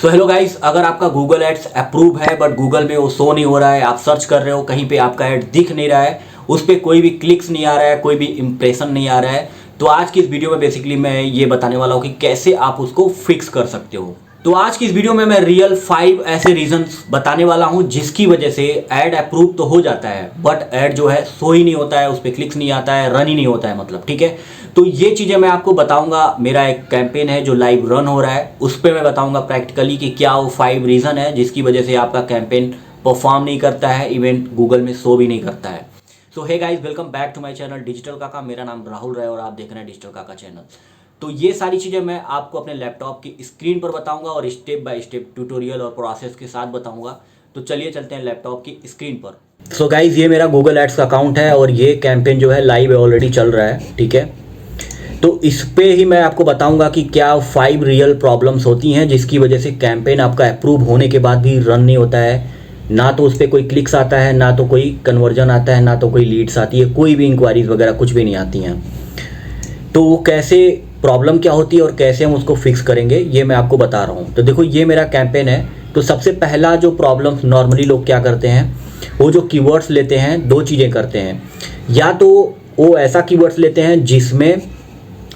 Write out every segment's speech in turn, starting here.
So hello guys, अगर आपका Google ads approve है बट गूगल में वो शो नहीं हो रहा है, आप सर्च कर रहे हो कहीं पे आपका ऐड दिख नहीं रहा है, उस पर कोई भी क्लिक्स नहीं आ रहा है, कोई भी इंप्रेशन नहीं आ रहा है, तो आज की इस वीडियो में बेसिकली मैं ये बताने वाला हूँ कि कैसे आप उसको फिक्स कर सकते हो। तो आज की इस वीडियो में मैं रियल 5 ऐसे रीजंस बताने वाला हूँ जिसकी वजह से ऐड अप्रूव तो हो जाता है बट ऐड जो है शो ही नहीं होता है, उस पर क्लिक्स नहीं आता है, रन ही नहीं होता है मतलब, ठीक है। तो ये चीज़ें मैं आपको बताऊंगा। मेरा एक कैंपेन है जो लाइव रन हो रहा है, उस पर मैं बताऊंगा प्रैक्टिकली कि क्या वो 5 रीज़न है जिसकी वजह से आपका कैंपेन परफॉर्म नहीं करता है, इवेंट गूगल में शो भी नहीं करता है। So hey guys, welcome back to my channel Digital Kaka. मेरा नाम राहुल है और आप देख रहे हैं डिजिटल काका चैनल। तो ये सारी चीज़ें मैं आपको अपने लैपटॉप की स्क्रीन पर बताऊंगा और स्टेप बाय स्टेप ट्यूटोरियल और प्रोसेस के साथ बताऊंगा। तो चलिए चलते हैं लैपटॉप की स्क्रीन पर। सो गाइस, ये मेरा गूगल एड्स का अकाउंट है और ये कैंपेन जो है लाइव ऑलरेडी चल रहा है, ठीक है। तो इस पे ही मैं आपको बताऊंगा कि क्या 5 रियल प्रॉब्लम्स होती हैं जिसकी वजह से कैंपेन आपका अप्रूव होने के बाद भी रन नहीं होता है। ना तो उस पर कोई क्लिक्स आता है, ना तो कोई कन्वर्जन आता है, ना तो कोई लीड्स आती है, कोई भी इंक्वायरीज वगैरह कुछ भी नहीं आती हैं। तो वो कैसे, प्रॉब्लम क्या होती है और कैसे हम उसको फिक्स करेंगे, ये मैं आपको बता रहा हूँ। तो देखो, ये मेरा कैंपेन है। तो सबसे पहला जो प्रॉब्लम नॉर्मली लोग क्या करते हैं, वो जो कीवर्ड्स लेते हैं, दो चीज़ें करते हैं। या तो वो ऐसा कीवर्ड्स लेते हैं जिसमें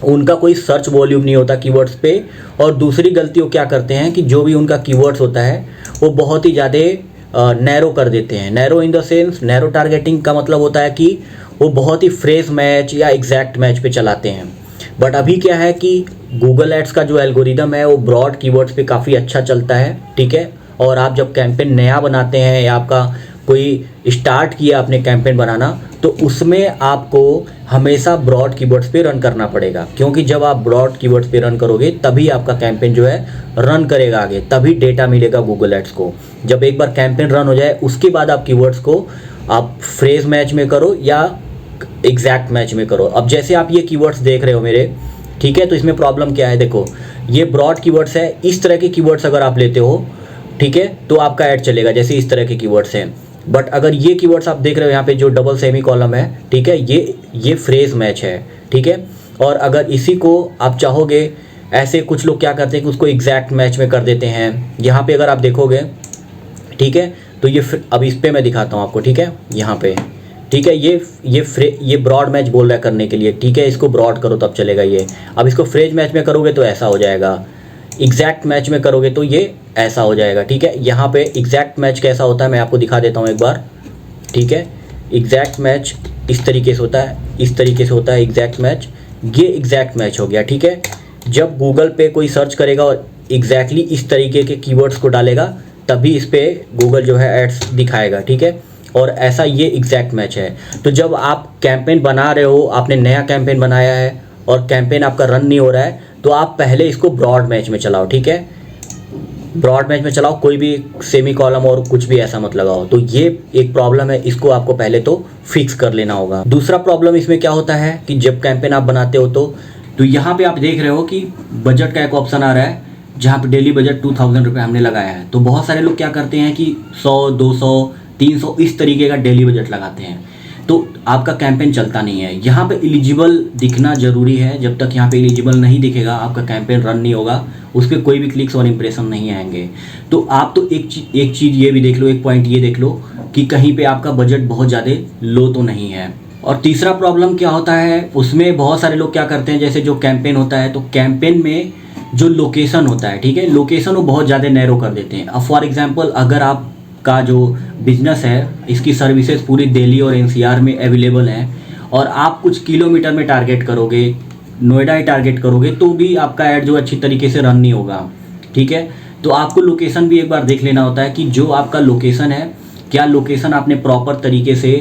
उनका कोई सर्च वॉल्यूम नहीं होता कीवर्ड्स पे, और दूसरी गलती वो क्या करते हैं कि जो भी उनका कीवर्ड्स होता है वो बहुत ही ज़्यादा नैरो कर देते हैं। Narrow in the sense, narrow targeting का मतलब होता है कि वो बहुत ही फ्रेश मैच या एग्जैक्ट मैच पे चलाते हैं। बट अभी क्या है कि गूगल एड्स का जो एल्गोरिदम है वो ब्रॉड कीवर्ड्स पे काफ़ी अच्छा चलता है, ठीक है। और आप जब कैंपेन नया बनाते हैं या आपका कोई स्टार्ट किया अपने कैंपेन बनाना, तो उसमें आपको हमेशा ब्रॉड कीवर्ड्स पे रन करना पड़ेगा, क्योंकि जब आप ब्रॉड कीवर्ड्स पे रन करोगे तभी आपका कैंपेन जो है रन करेगा आगे, तभी डेटा मिलेगा गूगल एड्स को। जब एक बार कैंपेन रन हो जाए उसके बाद आप कीवर्ड्स को आप फ्रेज मैच में करो या एग्जैक्ट मैच में करो। अब जैसे आप ये कीवर्ड्स देख रहे हो मेरे, ठीक है, तो इसमें प्रॉब्लम क्या है, देखो ये ब्रॉड कीवर्ड्स है। इस तरह के कीवर्ड्स अगर आप लेते हो, ठीक है, तो आपका ऐड चलेगा, जैसे इस तरह के कीवर्ड्स हैं। बट अगर ये कीवर्ड्स आप देख रहे हो यहाँ पे जो डबल सेमी कॉलम है, ठीक है, ये फ्रेज मैच है, ठीक है। और अगर इसी को आप चाहोगे, ऐसे कुछ लोग क्या करते हैं कि उसको एग्जैक्ट मैच में कर देते हैं। यहाँ पे अगर आप देखोगे, ठीक है, तो ये अब इस पर मैं दिखाता हूँ आपको, ठीक है, यहाँ पे, ठीक है, ये ब्रॉड मैच बोल रहा है करने के लिए, ठीक है। इसको ब्रॉड करो तब चलेगा ये। अब इसको फ्रेज मैच में करोगे तो ऐसा हो जाएगा, एग्जैक्ट मैच में करोगे तो ये ऐसा हो जाएगा, ठीक है। यहाँ पे एग्जैक्ट मैच कैसा होता है मैं आपको दिखा देता हूँ एक बार, ठीक है। एग्जैक्ट मैच इस तरीके से होता है, इस तरीके से होता है एग्जैक्ट मैच। ये एग्जैक्ट मैच हो गया, ठीक है। जब गूगल पे कोई सर्च करेगा और एग्जैक्टली इस तरीके के कीवर्ड्स को डालेगा तभी इस पर गूगल जो है एड्स दिखाएगा, ठीक है। और ऐसा ये एग्जैक्ट मैच है। तो जब आप कैंपेन बना रहे हो, आपने नया कैंपेन बनाया है और कैंपेन आपका रन नहीं हो रहा है, तो आप पहले इसको ब्रॉड मैच में चलाओ, ठीक है। ब्रॉड मैच में चलाओ, कोई भी सेमी कॉलम और कुछ भी ऐसा मत लगाओ। तो ये एक प्रॉब्लम है, इसको आपको पहले तो फिक्स कर लेना होगा। दूसरा प्रॉब्लम इसमें क्या होता है कि जब कैंपेन आप बनाते हो तो यहाँ पे आप देख रहे हो कि बजट का एक ऑप्शन आ रहा है जहाँ पे डेली बजट 2000 रुपये हमने लगाया है। तो बहुत सारे लोग क्या करते हैं कि 100, 200, 300 इस तरीके का डेली बजट लगाते हैं, तो आपका कैंपेन चलता नहीं है। यहाँ पे एलिजिबल दिखना ज़रूरी है। जब तक यहाँ पे एलिजिबल नहीं दिखेगा आपका कैंपेन रन नहीं होगा, उस पर कोई भी क्लिक्स और इंप्रेशन नहीं आएंगे। तो आप तो एक चीज़ ये भी देख लो, एक पॉइंट ये देख लो कि कहीं पे आपका बजट बहुत ज़्यादा लो तो नहीं है। और तीसरा प्रॉब्लम क्या होता है, उसमें बहुत सारे लोग क्या करते हैं, जैसे जो कैंपेन होता है तो कैंपेन में जो लोकेशन होता है, ठीक है, लोकेशन वो बहुत ज़्यादा नैरो कर देते हैं। अब फॉर एग्जाम्पल, अगर आप का जो बिजनेस है, इसकी सर्विसेज पूरी दिल्ली और एनसीआर में अवेलेबल हैं और आप कुछ किलोमीटर में टारगेट करोगे, नोएडा ही टारगेट करोगे, तो भी आपका ऐड जो अच्छी तरीके से रन नहीं होगा, ठीक है। तो आपको लोकेशन भी एक बार देख लेना होता है कि जो आपका लोकेशन है, क्या लोकेशन आपने प्रॉपर तरीके से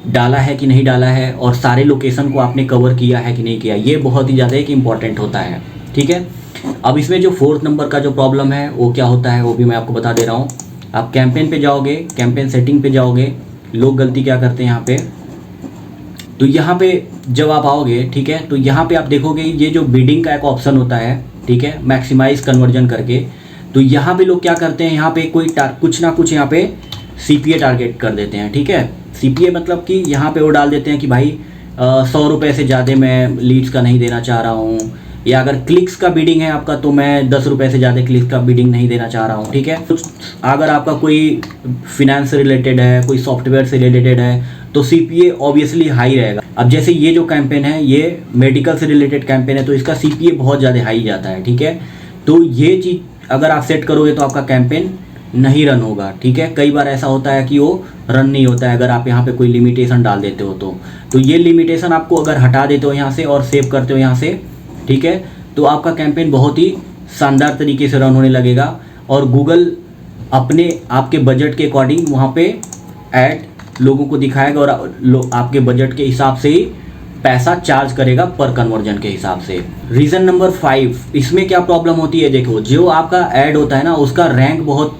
डाला है कि नहीं डाला है, और सारे लोकेशन को आपने कवर किया है कि नहीं किया। ये बहुत ही ज़्यादा एक इम्पॉर्टेंट होता है, ठीक है। अब इसमें जो 4th नंबर का जो प्रॉब्लम है वो क्या होता है वो भी मैं आपको बता दे रहा हूँ। आप कैंपेन पे जाओगे, कैंपेन सेटिंग पे जाओगे, लोग गलती क्या करते हैं यहाँ पे, तो यहाँ पे जब आप आओगे, ठीक है, तो यहाँ पे आप देखोगे ये जो बिडिंग का एक ऑप्शन होता है, ठीक है, मैक्सिमाइज कन्वर्जन करके। तो यहाँ पे लोग क्या करते हैं, यहाँ पे कोई कुछ ना कुछ यहाँ पे CPA टारगेट कर देते हैं, ठीक है। CPA मतलब कि यहाँ पे वो डाल देते हैं कि भाई 100 रुपये से ज़्यादा मैं लीड्स का नहीं देना चाह रहा हूँ, या अगर क्लिक्स का बिडिंग है आपका तो मैं 10 रुपये से ज़्यादा क्लिक्स का बिडिंग नहीं देना चाह रहा हूँ, ठीक है। अगर आपका कोई फिनेंस से रिलेटेड है, कोई सॉफ्टवेयर से रिलेटेड है तो CPA ऑब्वियसली हाई रहेगा। अब जैसे ये जो कैंपेन है ये मेडिकल से रिलेटेड कैंपेन है तो इसका CPA बहुत ज़्यादा हाई जाता है, ठीक है। तो ये चीज़ अगर आप सेट करोगे तो आपका कैंपेन नहीं रन होगा, ठीक है। कई बार ऐसा होता है कि वो रन नहीं होता है अगर आप यहाँ पे कोई लिमिटेशन डाल देते हो तो ये लिमिटेशन आपको अगर हटा देते हो यहाँ से और सेव करते हो यहाँ से, ठीक है, तो आपका कैंपेन बहुत ही शानदार तरीके से रन होने लगेगा और गूगल अपने आपके बजट के अकॉर्डिंग वहाँ पे ऐड लोगों को दिखाएगा और आपके बजट के हिसाब से ही पैसा चार्ज करेगा पर कन्वर्जन के हिसाब से। रीज़न नंबर 5, इसमें क्या प्रॉब्लम होती है, देखो जो आपका ऐड होता है ना उसका रैंक बहुत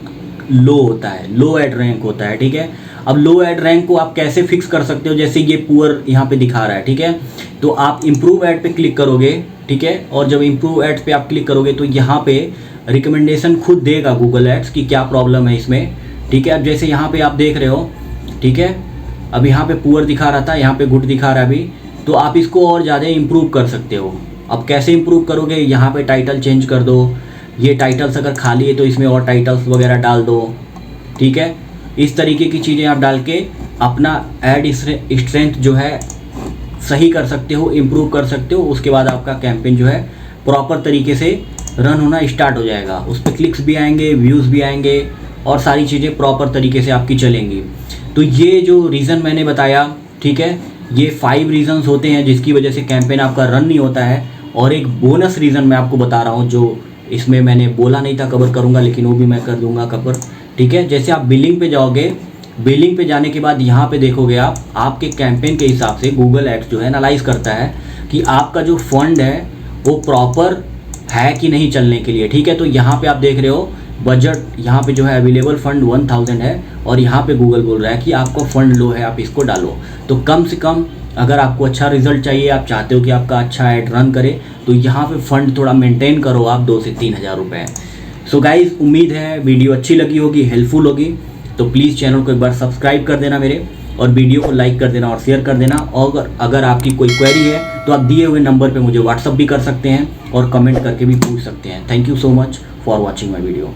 लो होता है, लो ऐड रैंक होता है, ठीक है। अब लो ऐड रैंक को आप कैसे फिक्स कर सकते हो, जैसे ये पुअर यहाँ पे दिखा रहा है, ठीक है। तो आप इम्प्रूव ऐड पे क्लिक करोगे, ठीक है, और जब इम्प्रूव ऐड पे आप क्लिक करोगे तो यहाँ पे रिकमेंडेशन खुद देगा गूगल एड्स कि क्या प्रॉब्लम है इसमें, ठीक है। अब जैसे यहाँ पे आप देख रहे हो, ठीक है, अब यहाँ पे पुअर दिखा रहा था, यहाँ पे गुड दिखा रहा है अभी, तो आप इसको और ज़्यादा इम्प्रूव कर सकते हो। अब कैसे इम्प्रूव करोगे, यहाँ पे टाइटल चेंज कर दो, ये टाइटल्स अगर खाली है तो इसमें और टाइटल्स वगैरह डाल दो, ठीक है। इस तरीके की चीज़ें आप डाल के अपना ऐड स्ट्रेंथ जो है सही कर सकते हो, इम्प्रूव कर सकते हो। उसके बाद आपका कैंपेन जो है प्रॉपर तरीके से रन होना स्टार्ट हो जाएगा, उस पर क्लिक्स भी आएंगे, व्यूज़ भी आएंगे और सारी चीज़ें प्रॉपर तरीके से आपकी चलेंगी। तो ये जो रीज़न मैंने बताया, ठीक है, ये 5 रीज़न्स होते हैं जिसकी वजह से कैंपेन आपका रन नहीं होता है। और एक बोनस रीज़न मैं आपको बता रहा हूँ जो इसमें मैंने बोला नहीं था कवर करूँगा, लेकिन वो भी मैं कर दूँगा कवर, ठीक है। जैसे आप बिलिंग पे जाओगे, बिलिंग पे जाने के बाद यहाँ पे देखोगे आप आपके कैंपेन के हिसाब से गूगल एड्स जो है एनालाइज करता है कि आपका जो फंड है वो प्रॉपर है कि नहीं चलने के लिए, ठीक है। तो यहाँ पे आप देख रहे हो बजट, यहाँ पे जो है अवेलेबल फंड 1000 है और यहाँ पे गूगल बोल रहा है कि आपका फंड लो है, आप इसको डालो। तो कम से कम अगर आपको अच्छा रिजल्ट चाहिए, आप चाहते हो कि आपका अच्छा ऐड रन करे, तो यहाँ पे फंड थोड़ा मेंटेन करो आप 2 से 3 हज़ार रुपये। सो गाइज़, उम्मीद है वीडियो अच्छी लगी होगी, हेल्पफुल होगी। तो प्लीज़ चैनल को एक बार सब्सक्राइब कर देना मेरे, और वीडियो को लाइक कर देना और शेयर कर देना। और अगर आपकी कोई क्वेरी है तो आप दिए हुए नंबर पे मुझे व्हाट्सअप भी कर सकते हैं और कमेंट करके भी पूछ सकते हैं। Thank you so much for watching my video.